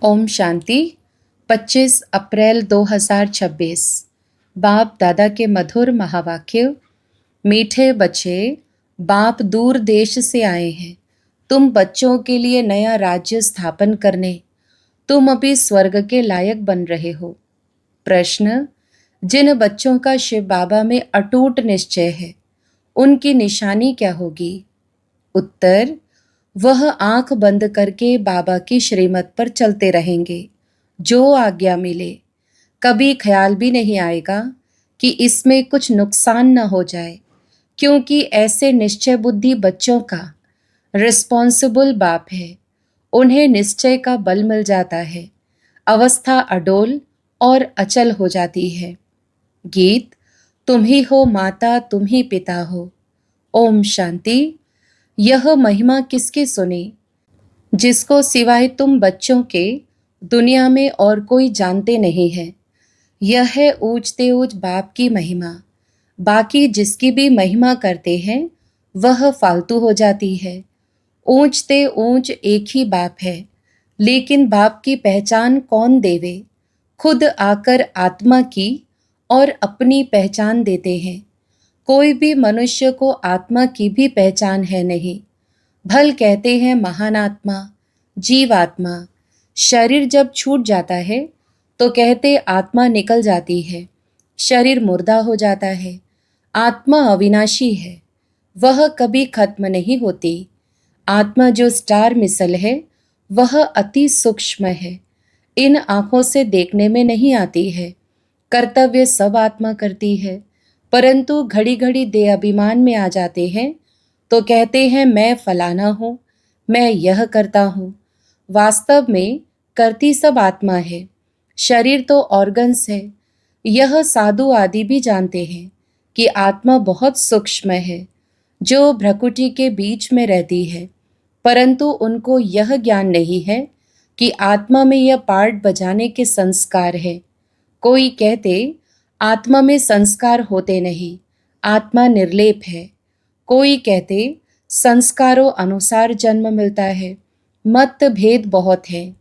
ओम शांति। 25 अप्रैल 2026। बाप दादा के मधुर महावाक्य। मीठे बच्चे, बाप दूर देश से आए हैं तुम बच्चों के लिए नया राज्य स्थापन करने। तुम अभी स्वर्ग के लायक बन रहे हो। प्रश्न: जिन बच्चों का शिव बाबा में अटूट निश्चय है, उनकी निशानी क्या होगी? उत्तर: वह आंख बंद करके बाबा की श्रीमत पर चलते रहेंगे, जो आज्ञा मिले। कभी ख्याल भी नहीं आएगा कि इसमें कुछ नुकसान न हो जाए, क्योंकि ऐसे निश्चय बुद्धि बच्चों का रिस्पॉन्सिबल बाप है। उन्हें निश्चय का बल मिल जाता है, अवस्था अडोल और अचल हो जाती है। गीत: तुम ही हो माता, तुम ही पिता हो। ओम शांति। यह महिमा किसकी सुनी, जिसको सिवाय तुम बच्चों के दुनिया में और कोई जानते नहीं है। यह है ऊंचते ऊंच बाप की महिमा। बाकी जिसकी भी महिमा करते हैं वह फालतू हो जाती है। ऊंचते ऊंच एक ही बाप है, लेकिन बाप की पहचान कौन देवे? खुद आकर आत्मा की और अपनी पहचान देते हैं। कोई भी मनुष्य को आत्मा की भी पहचान है नहीं। भल कहते हैं महान आत्मा, जीवात्मा। शरीर जब छूट जाता है तो कहते आत्मा निकल जाती है, शरीर मुर्दा हो जाता है। आत्मा अविनाशी है, वह कभी खत्म नहीं होती। आत्मा जो स्टार मिसल है वह अति सूक्ष्म है, इन आँखों से देखने में नहीं आती है। कर्तव्य सब आत्मा करती है, परंतु घड़ी घड़ी देह अभिमान में आ जाते हैं तो कहते हैं मैं फलाना हूँ, मैं यह करता हूँ। वास्तव में करती सब आत्मा है, शरीर तो ऑर्गन्स है। यह साधु आदि भी जानते हैं कि आत्मा बहुत सूक्ष्म है, जो भ्रकुटी के बीच में रहती है, परंतु उनको यह ज्ञान नहीं है कि आत्मा में यह पार्ट बजाने के संस्कार है। कोई कहते आत्मा में संस्कार होते नहीं, आत्मा निर्लेप है। कोई कहते संस्कारों अनुसार जन्म मिलता है। मत भेद बहुत है।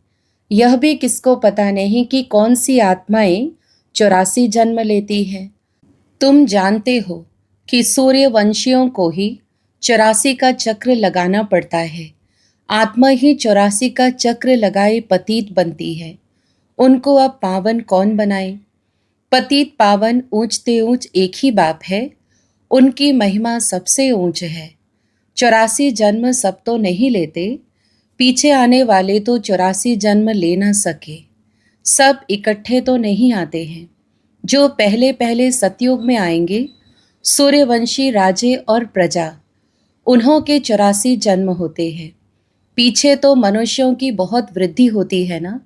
यह भी किसको पता नहीं कि कौन सी आत्माएं 84 जन्म लेती है। तुम जानते हो कि सूर्यवंशियों को ही 84 का चक्र लगाना पड़ता है। आत्मा ही 84 का चक्र लगाए पतित बनती है। उनको अब पावन कौन बनाए? पतित पावन ऊंचते ऊंच एक ही बाप है, उनकी महिमा सबसे ऊंच है। 84 जन्म सब तो नहीं लेते, पीछे आने वाले तो 84 जन्म ले ना सके। सब इकट्ठे तो नहीं आते हैं। जो पहले पहले सतयुग में आएंगे, सूर्यवंशी राजे और प्रजा, उन्हों के 84 जन्म होते हैं। पीछे तो मनुष्यों की बहुत वृद्धि होती है ना,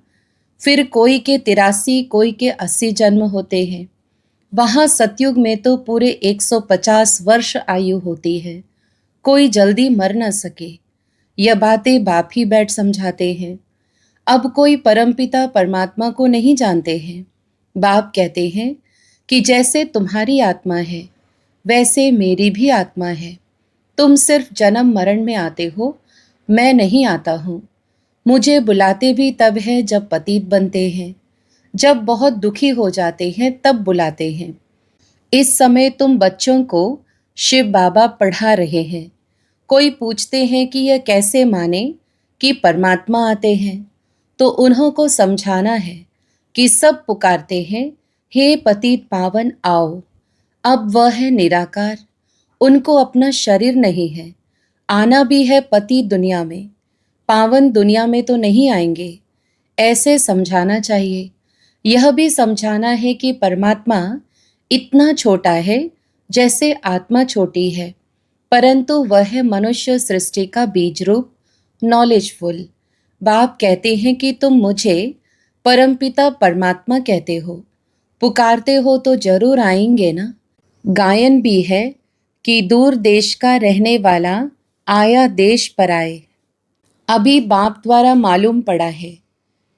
फिर कोई के 83, कोई के 80 जन्म होते हैं। वहाँ सतयुग में तो पूरे 150 वर्ष आयु होती है। कोई जल्दी मर न सके, यह बातें बाप ही बैठ समझाते हैं। अब कोई परमपिता परमात्मा को नहीं जानते हैं। बाप कहते हैं कि जैसे तुम्हारी आत्मा है, वैसे मेरी भी आत्मा है। तुम सिर्फ जन्म मरण में आते हो, मैं नहीं आता हूँ। मुझे बुलाते भी तब है जब पतित बनते हैं, जब बहुत दुखी हो जाते हैं तब बुलाते हैं। इस समय तुम बच्चों को शिव बाबा पढ़ा रहे हैं। कोई पूछते हैं कि यह कैसे माने कि परमात्मा आते हैं, तो उन्हों को समझाना है कि सब पुकारते हैं, हे पतित पावन आओ। अब वह है निराकार, उनको अपना शरीर नहीं है। आना भी है पति दुनिया में, पावन दुनिया में तो नहीं आएंगे। ऐसे समझाना चाहिए। यह भी समझाना है कि परमात्मा इतना छोटा है जैसे आत्मा छोटी है, परंतु वह है मनुष्य सृष्टि का बीज रूप, नॉलेजफुल। बाप कहते हैं कि तुम मुझे परमपिता परमात्मा कहते हो, पुकारते हो तो जरूर आएंगे ना। गायन भी है कि दूर देश का रहने वाला आया देश पराए। अभी बाप द्वारा मालूम पड़ा है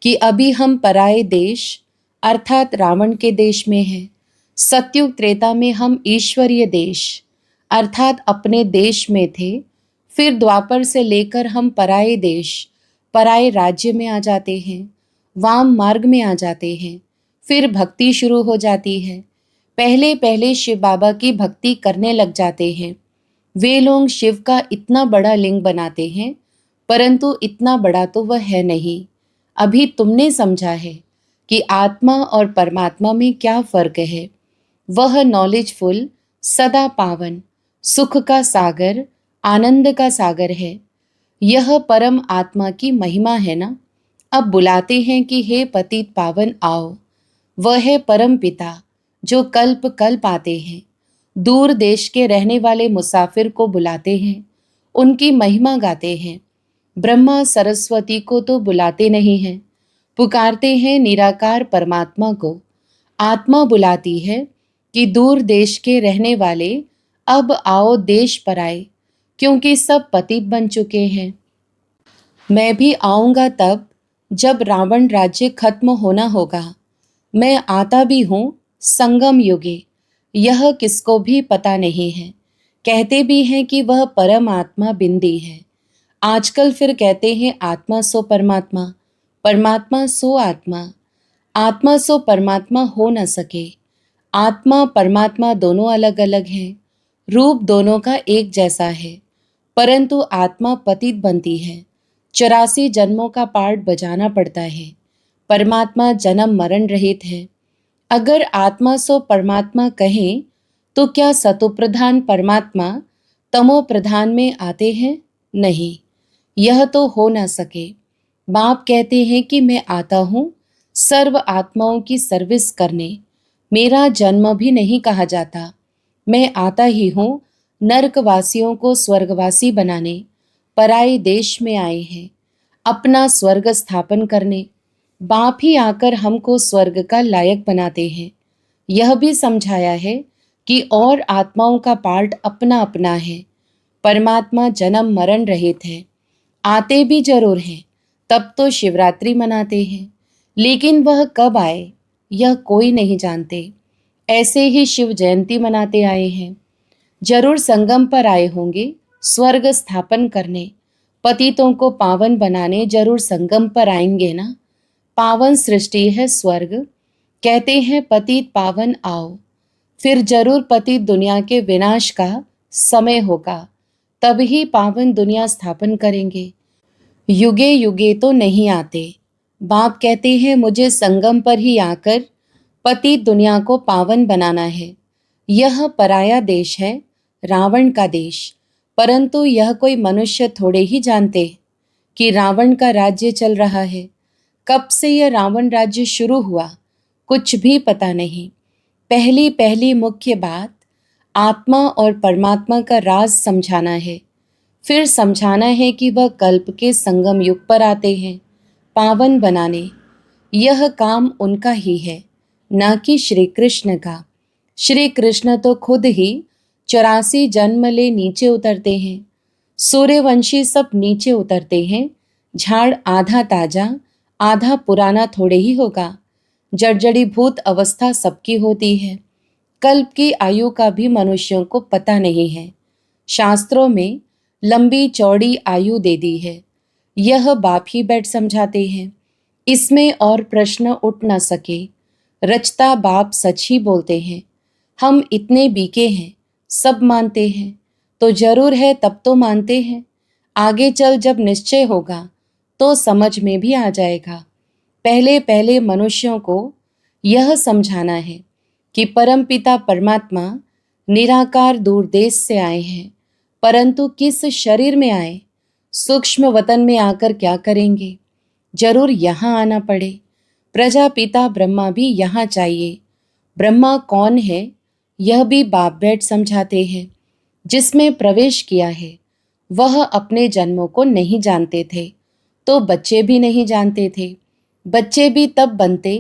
कि अभी हम पराए देश अर्थात रावण के देश में हैं। सतयुग त्रेता में हम ईश्वरीय देश अर्थात अपने देश में थे। फिर द्वापर से लेकर हम पराए देश, पराए राज्य में आ जाते हैं। वाम मार्ग में आ जाते हैं। फिर भक्ति शुरू हो जाती है। पहले पहले शिव बाबा की भक्ति करने लग जाते हैं। वे लोग शिव का इतना बड़ा लिंग बनाते हैं, परंतु इतना बड़ा तो वह है नहीं। अभी तुमने समझा है कि आत्मा और परमात्मा में क्या फर्क है। वह नॉलेजफुल, सदा पावन, सुख का सागर, आनंद का सागर है। यह परम आत्मा की महिमा है ना। अब बुलाते हैं कि हे पतित पावन आओ। वह है परम पिता जो कल्प कल्प आते हैं। दूर देश के रहने वाले मुसाफिर को बुलाते हैं, उनकी महिमा गाते हैं। ब्रह्मा सरस्वती को तो बुलाते नहीं हैं, पुकारते हैं निराकार परमात्मा को। आत्मा बुलाती है कि दूर देश के रहने वाले अब आओ देश पर आए, क्योंकि सब पतित बन चुके हैं। मैं भी आऊंगा तब जब रावण राज्य खत्म होना होगा। मैं आता भी हूँ संगम युगे, यह किसको भी पता नहीं है। कहते भी हैं कि वह परम आत्मा बिंदी है। आजकल फिर कहते हैं आत्मा सो परमात्मा, परमात्मा सो आत्मा। आत्मा सो परमात्मा हो न सके। आत्मा परमात्मा दोनों अलग अलग हैं, रूप दोनों का एक जैसा है, परंतु आत्मा पतित बनती है। 84 जन्मों का पार्ट बजाना पड़ता है। परमात्मा जन्म मरण रहित है। अगर आत्मा सो परमात्मा कहें तो क्या सतोप्रधान परमात्मा तमो प्रधान में आते हैं? नहीं, यह तो हो ना सके। बाप कहते हैं कि मैं आता हूँ सर्व आत्माओं की सर्विस करने। मेरा जन्म भी नहीं कहा जाता। मैं आता ही हूँ नरकवासियों को स्वर्गवासी बनाने। पराए देश में आए हैं अपना स्वर्ग स्थापन करने। बाप ही आकर हमको स्वर्ग का लायक बनाते हैं। यह भी समझाया है कि और आत्माओं का पार्ट अपना अपना है। परमात्मा जन्म मरण रहित है, आते भी जरूर हैं। तब तो शिवरात्रि मनाते हैं, लेकिन वह कब आए यह कोई नहीं जानते। ऐसे ही शिव जयंती मनाते आए हैं। जरूर संगम पर आए होंगे स्वर्ग स्थापन करने। पतितों को पावन बनाने जरूर संगम पर आएंगे ना। पावन सृष्टि है स्वर्ग, कहते हैं पतित पावन आओ। फिर जरूर पतित दुनिया के विनाश का समय होगा, तब ही पावन दुनिया स्थापन करेंगे। युगे युगे तो नहीं आते। बाप कहते हैं मुझे संगम पर ही आकर पतित दुनिया को पावन बनाना है। यह पराया देश है, रावण का देश। परंतु यह कोई मनुष्य थोड़े ही जानते कि रावण का राज्य चल रहा है। कब से यह रावण राज्य शुरू हुआ कुछ भी पता नहीं। पहली पहली मुख्य बात आत्मा और परमात्मा का राज समझाना है। फिर समझाना है कि वह कल्प के संगम युग पर आते हैं पावन बनाने। यह काम उनका ही है, ना कि श्री कृष्ण का। श्री कृष्ण तो खुद ही 84 जन्म ले नीचे उतरते हैं। सूर्यवंशी सब नीचे उतरते हैं। झाड़ आधा ताजा आधा पुराना थोड़े ही होगा। जड़जड़ी भूत अवस्था सबकी होती है। कल्प की आयु का भी मनुष्यों को पता नहीं है। शास्त्रों में लंबी चौड़ी आयु दे दी है। यह बाप ही बैठ समझाते हैं। इसमें और प्रश्न उठ न सके। रचता बाप सच ही बोलते हैं। हम इतने बीके हैं, सब मानते हैं, तो जरूर है तब तो मानते हैं। आगे चल जब निश्चय होगा तो समझ में भी आ जाएगा। पहले पहले मनुष्यों को यह समझाना है कि परमपिता परमात्मा निराकार दूर देश से आए हैं, परंतु किस शरीर में आए, सूक्ष्म वतन में आकर क्या करेंगे। जरूर यहाँ आना पड़े। प्रजापिता ब्रह्मा भी यहाँ चाहिए। ब्रह्मा कौन है यह भी बाप बैठ समझाते हैं। जिसमें प्रवेश किया है वह अपने जन्मों को नहीं जानते थे, तो बच्चे भी नहीं जानते थे। बच्चे भी तब बनते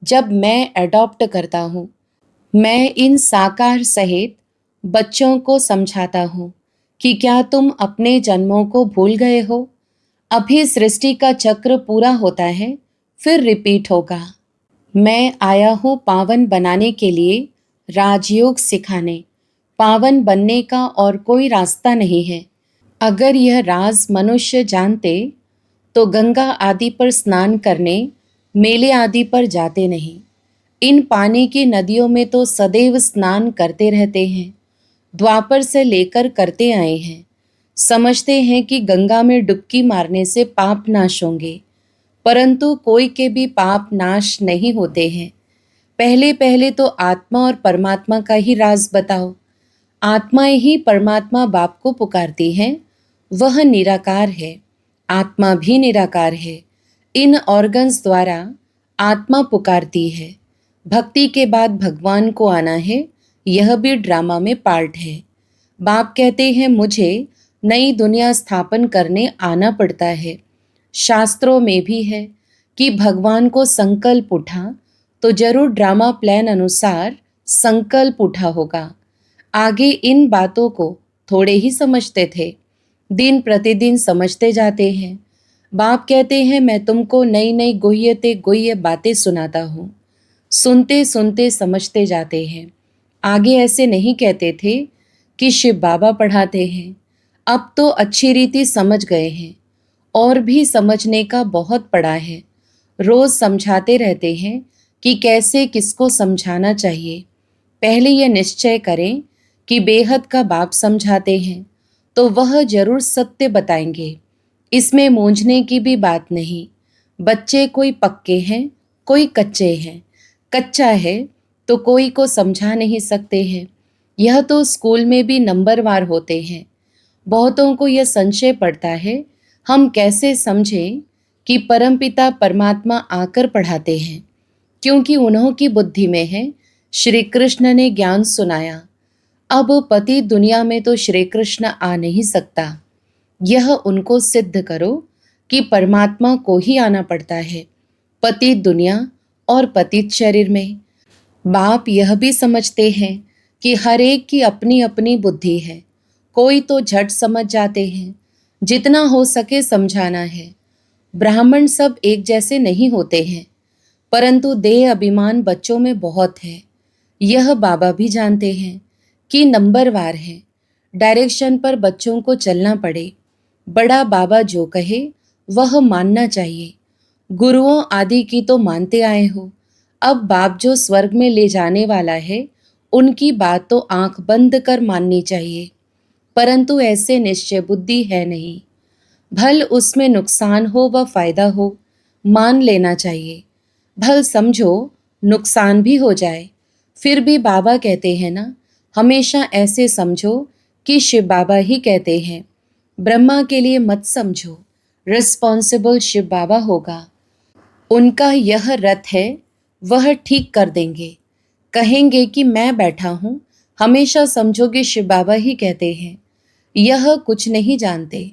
जब मैं अडॉप्ट करता हूँ। मैं इन साकार सहित बच्चों को समझाता हूँ कि क्या तुम अपने जन्मों को भूल गए हो। अभी सृष्टि का चक्र पूरा होता है, फिर रिपीट होगा। मैं आया हूँ पावन बनाने के लिए, राजयोग सिखाने। पावन बनने का और कोई रास्ता नहीं है। अगर यह राज मनुष्य जानते तो गंगा आदि पर स्नान करने मेले आदि पर जाते नहीं। इन पानी की नदियों में तो सदैव स्नान करते रहते हैं। द्वापर से लेकर करते आए हैं। समझते हैं कि गंगा में डुबकी मारने से पाप नाश होंगे, परंतु कोई के भी पाप नाश नहीं होते हैं। पहले पहले तो आत्मा और परमात्मा का ही राज बताओ। आत्माएं ही परमात्मा बाप को पुकारती हैं। वह निराकार है, आत्मा भी निराकार है। इन ऑर्गन्स द्वारा आत्मा पुकारती है। भक्ति के बाद भगवान को आना है, यह भी ड्रामा में पार्ट है। बाप कहते हैं मुझे नई दुनिया स्थापन करने आना पड़ता है। शास्त्रों में भी है कि भगवान को संकल्प उठा तो जरूर ड्रामा प्लान अनुसार संकल्प उठा होगा। आगे इन बातों को थोड़े ही समझते थे, दिन प्रतिदिन समझते जाते हैं। बाप कहते हैं मैं तुमको नई नई गुह्य बातें सुनाता हूँ। सुनते सुनते समझते जाते हैं। आगे ऐसे नहीं कहते थे कि शिव बाबा पढ़ाते हैं। अब तो अच्छी रीति समझ गए हैं और भी समझने का बहुत पड़ा है। रोज समझाते रहते हैं कि कैसे किसको समझाना चाहिए। पहले यह निश्चय करें कि बेहद का बाप समझाते हैं तो वह जरूर सत्य बताएंगे। इसमें मूंझने की भी बात नहीं। बच्चे कोई पक्के हैं, कोई कच्चे हैं। कच्चा है तो कोई को समझा नहीं सकते हैं। यह तो स्कूल में भी नंबरवार होते हैं। बहुतों को यह संशय पड़ता है हम कैसे समझें कि परमपिता परमात्मा आकर पढ़ाते हैं, क्योंकि उन्हों की बुद्धि में है श्री कृष्ण ने ज्ञान सुनाया। अब पति दुनिया में तो श्री कृष्ण आ नहीं सकता। यह उनको सिद्ध करो कि परमात्मा को ही आना पड़ता है, पति दुनिया और पतित शरीर में। बाप यह भी समझते हैं कि हर एक की अपनी अपनी बुद्धि है। कोई तो झट समझ जाते हैं, जितना हो सके समझाना है। ब्राह्मण सब एक जैसे नहीं होते हैं, परंतु देह अभिमान बच्चों में बहुत है। यह बाबा भी जानते हैं कि नंबरवार है। डायरेक्शन पर बच्चों को चलना पड़े। बड़ा बाबा जो कहे वह मानना चाहिए। गुरुओं आदि की तो मानते आए हो। अब बाप जो स्वर्ग में ले जाने वाला है, उनकी बात तो आंख बंद कर माननी चाहिए, परंतु ऐसे निश्चय बुद्धि है नहीं। भल उसमें नुकसान हो व फायदा हो, मान लेना चाहिए। भल समझो नुकसान भी हो जाए, फिर भी बाबा कहते हैं ना, हमेशा ऐसे समझो कि शिव बाबा ही कहते हैं। ब्रह्मा के लिए मत समझो, रिस्पॉन्सिबल शिव बाबा होगा। उनका यह रथ है, वह ठीक कर देंगे। कहेंगे कि मैं बैठा हूँ, हमेशा समझोगे शिव बाबा ही कहते हैं। यह कुछ नहीं जानते,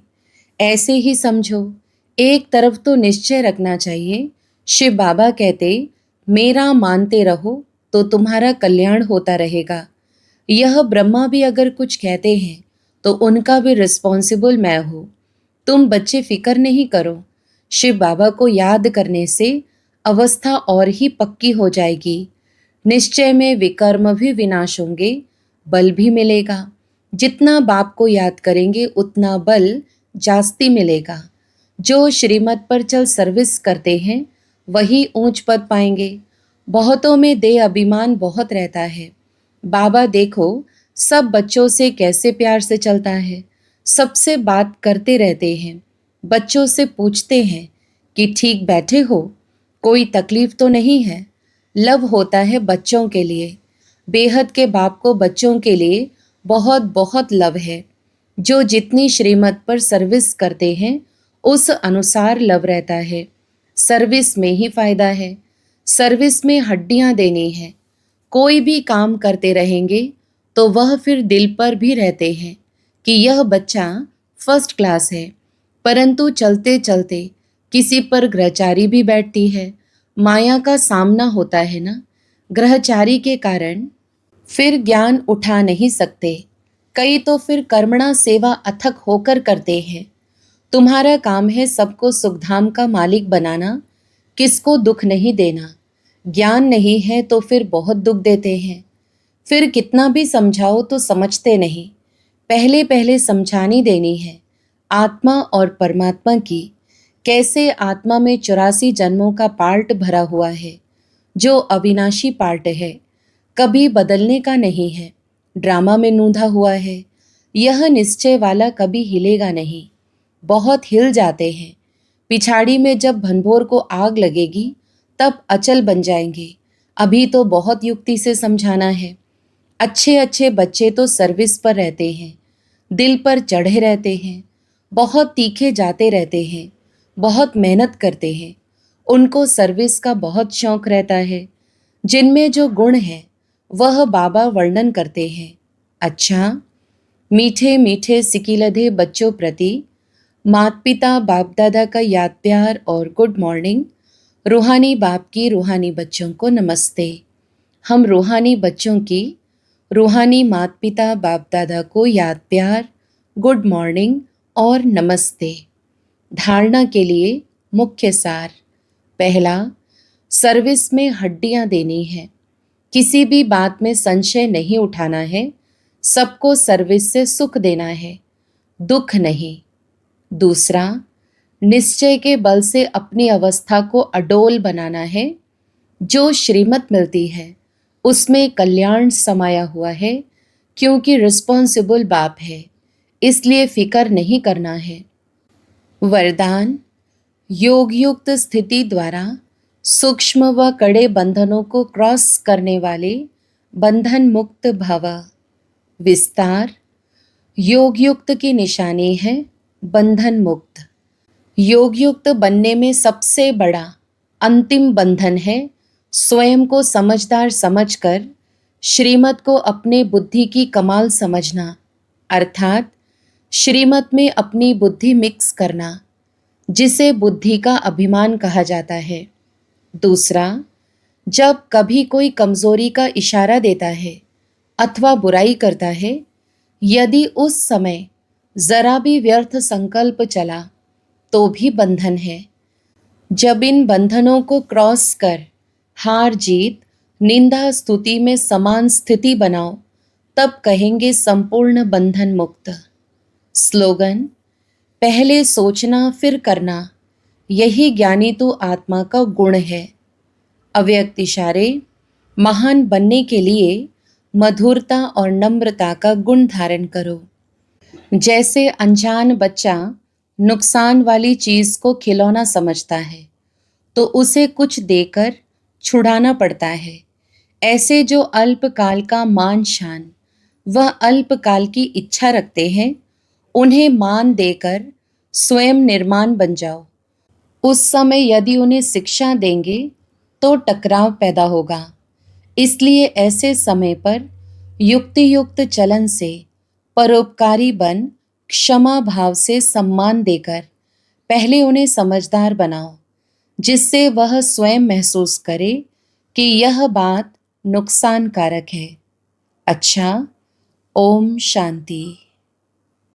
ऐसे ही समझो। एक तरफ तो निश्चय रखना चाहिए। शिव बाबा कहते मेरा मानते रहो तो तुम्हारा कल्याण होता रहेगा। यह ब्रह्मा भी अगर कुछ कहते हैं तो उनका भी रिस्पॉन्सिबल मैं हूँ। तुम बच्चे फिक्र नहीं करो। शिव बाबा को याद करने से अवस्था और ही पक्की हो जाएगी। निश्चय में विकर्म भी विनाश होंगे, बल भी मिलेगा। जितना बाप को याद करेंगे उतना बल जास्ती मिलेगा। जो श्रीमत पर चल सर्विस करते हैं वही ऊंच पद पाएंगे। बहुतों में देह अभिमान बहुत रहता है। बाबा देखो सब बच्चों से कैसे प्यार से चलता है, सबसे बात करते रहते हैं। बच्चों से पूछते हैं कि ठीक बैठे हो, कोई तकलीफ तो नहीं है। लव होता है बच्चों के लिए। बेहद के बाप को बच्चों के लिए बहुत बहुत लव है। जो जितनी श्रीमत पर सर्विस करते हैं उस अनुसार लव रहता है। सर्विस में ही फायदा है। सर्विस में हड्डियां देनी है। कोई भी काम करते रहेंगे तो वह फिर दिल पर भी रहते हैं कि यह बच्चा फर्स्ट क्लास है, परंतु चलते चलते किसी पर ग्रहचारी भी बैठती है। माया का सामना होता है ना, ग्रहचारी के कारण फिर ज्ञान उठा नहीं सकते। कई तो फिर कर्मणा सेवा अथक होकर करते हैं। तुम्हारा काम है सबको सुखधाम का मालिक बनाना, किसको दुख नहीं देना। ज्ञान नहीं है तो फिर बहुत दुख देते हैं। फिर कितना भी समझाओ तो समझते नहीं। पहले पहले समझानी देनी है आत्मा और परमात्मा की कैसे आत्मा में 84 जन्मों का पार्ट भरा हुआ है, जो अविनाशी पार्ट है, कभी बदलने का नहीं है, ड्रामा में नूंधा हुआ है। यह निश्चय वाला कभी हिलेगा नहीं। बहुत हिल जाते हैं। पिछाड़ी में जब भनभोर को आग लगेगी तब अचल बन जाएंगे। अभी तो बहुत युक्ति से समझाना है। अच्छे अच्छे बच्चे तो सर्विस पर रहते हैं, दिल पर चढ़े रहते हैं, बहुत तीखे जाते रहते हैं, बहुत मेहनत करते हैं। उनको सर्विस का बहुत शौक रहता है। जिनमें जो गुण है वह बाबा वर्णन करते हैं। अच्छा, मीठे मीठे सिकिलधे बच्चों प्रति माता पिता बाप दादा का याद प्यार और गुड मॉर्निंग। रूहानी बाप की रूहानी बच्चों को नमस्ते। हम रूहानी बच्चों की रूहानी माता पिता बाप दादा को याद प्यार, गुड मॉर्निंग और नमस्ते। धारणा के लिए मुख्य सार। पहला, सर्विस में हड्डियां देनी है। किसी भी बात में संशय नहीं उठाना है। सबको सर्विस से सुख देना है, दुख नहीं। दूसरा, निश्चय के बल से अपनी अवस्था को अडोल बनाना है। जो श्रीमत मिलती है उसमें कल्याण समाया हुआ है, क्योंकि रिस्पॉन्सिबल बाप है, इसलिए फिक्र नहीं करना है। वरदान, योग युक्त स्थिति द्वारा सूक्ष्म व कड़े बंधनों को क्रॉस करने वाले बंधन मुक्त भव। विस्तार, योग युक्त की निशानी है बंधन मुक्त। योग युक्त बनने में सबसे बड़ा अंतिम बंधन है स्वयं को समझदार समझकर श्रीमत को अपने बुद्धि की कमाल समझना, अर्थात श्रीमत में अपनी बुद्धि मिक्स करना, जिसे बुद्धि का अभिमान कहा जाता है। दूसरा, जब कभी कोई कमजोरी का इशारा देता है अथवा बुराई करता है, यदि उस समय जरा भी व्यर्थ संकल्प चला तो भी बंधन है। जब इन बंधनों को क्रॉस कर हार जीत निंदा स्तुति में समान स्थिति बनाओ, तब कहेंगे संपूर्ण बंधन मुक्त। स्लोगन, पहले सोचना फिर करना, यही ज्ञानी तो आत्मा का गुण है। अव्यक्त इशारे, महान बनने के लिए मधुरता और नम्रता का गुण धारण करो। जैसे अनजान बच्चा नुकसान वाली चीज को खिलौना समझता है तो उसे कुछ देकर छुड़ाना पड़ता है, ऐसे जो अल्पकाल का मान शान व अल्पकाल की इच्छा रखते हैं, उन्हें मान देकर स्वयं निर्माण बन जाओ। उस समय यदि उन्हें शिक्षा देंगे तो टकराव पैदा होगा। इसलिए ऐसे समय पर युक्ति युक्त चलन से परोपकारी बन क्षमा भाव से सम्मान देकर पहले उन्हें समझदार बनाओ, जिससे वह स्वयं महसूस करे कि यह बात नुकसानकारक है। अच्छा, ओम शांति।